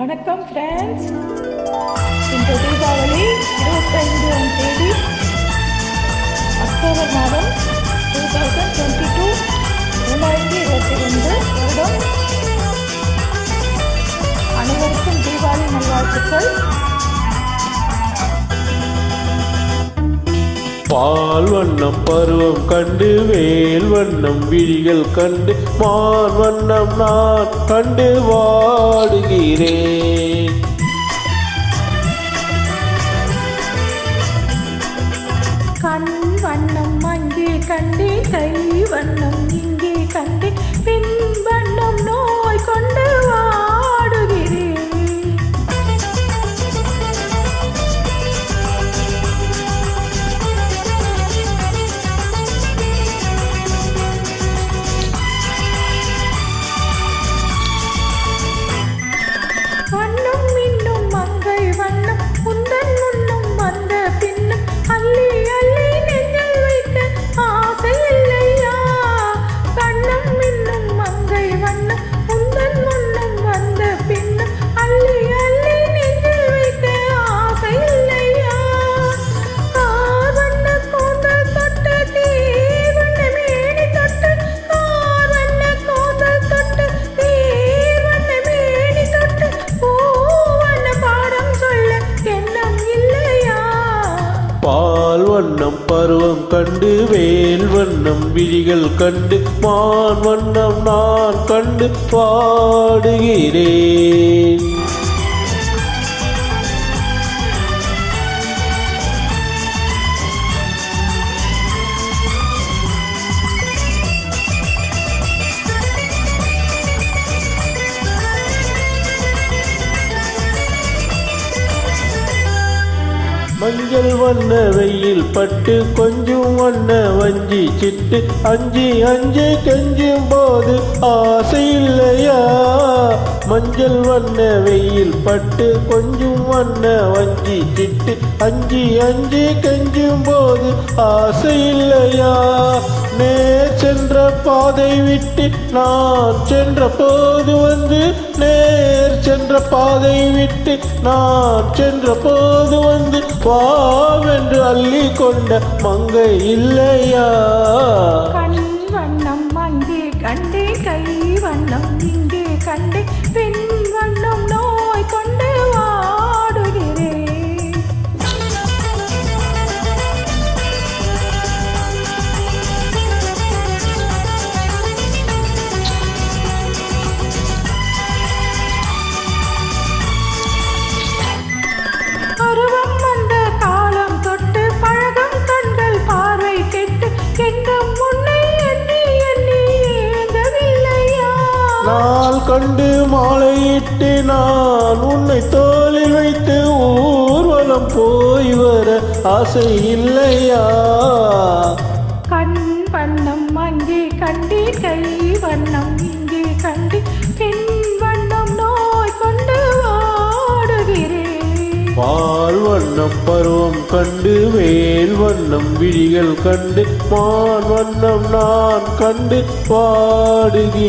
வணக்கம் ஃப்ரெண்ட்ஸ். இன்று தீபாவளி 25ஆம் தேதி அக்டோபர் மாதம் 2022 வருடம். அனைவருக்கும் தீபாவளி நல்வாழ்த்துக்கள். பால் வண்ணம் பருவம் கண்டு வேல் வண்ணம் விழிகள் கண்டு மான் வண்ணம் நான் கண்டு வாடுகிறேன். கண் வண்ணம் அங்கே கண்டே, கை வண்ணம் இங்கே கண்டே, பின் வண்ணம் நோய் கொண்டு வாடுகிறேன். வண்ணம் இன்னும் மங்கை வண்ணம் உந்தன் முன்னும் வந்த பின்னும் அள்ளி அள்ளி நெஞ்சில் வைக்க ஆசை இல்லையா? வண்ணம் இன்னும் மங்கை வண்ணம் உந்தன் முன்னும் வந்த பின்னும் அள்ளி அள்ளி நெஞ்சில் வைக்க ஆசை இல்லையா? கார் வண்ண கூந்தல் தொட்டு தீர் வண்ண மேனி தொட்டு, கார் வண்ண கூந்தல் தொட்டு தீர் வண்ண மேனி தொட்டு, பூவண்ண பாடம் சொல்ல எண்ணம் இல்லையா? பால் வண்ணம் பருவம் கண்டு வேல் வண்ணம் விழிகள் கண்டு மான் வண்ணம் நான் கண்டு பாடுகிறேன். மஞ்சள் வண்ண வெயில் பட்டு கொஞ்சம் வண்ண வஞ்சி சிட்டு அஞ்சி அஞ்சு கெஞ்சும் போது ஆசை இல்லையா? மஞ்சள் வண்ண வெயில் பட்டு கொஞ்சம் வண்ண வஞ்சி சிட்டு அஞ்சி அஞ்சு கெஞ்சும் போது ஆசை இல்லையா? நேர் சென்ற பாதை விட்டு நான் சென்ற போது வந்து, நேர் சென்ற பாதை விட்டு நான் சென்ற போது வந்து வாவென்று அள்ளி கொண்ட மங்கை இல்லையா? கண் வண்ணம் அங்கே கண்டே, கை வண்ணம் இங்கே கண்டே, பின் வண்ணம் நோய் கொண்டு வாடுகிறேன். பருவம் வந்த காலம் தொட்டு பழகும் கண்கள் பார்வை கெட்டு எங்கும் உன்னை எண்ணி எண்ணி ஏங்கவில்லையா? நாள் கண்டு மாலையிட்டு நான் உன்னை தோளில் வைத்து ஊர்வலம் போய் வர ஆசை இல்லையா? கண் வண்ணம் அங்கே கண்டே, கை வண்ணம் இங்கே கண்டே, பின் வண்ணம் நோய் கொண்டு வாடுகிறேன். பால் வண்ணம் பருவம் கண்டு வேல் வண்ணம் விழிகள் கண்டு மான் வண்ணம் நான் கண்டு பாடுகிறேன்.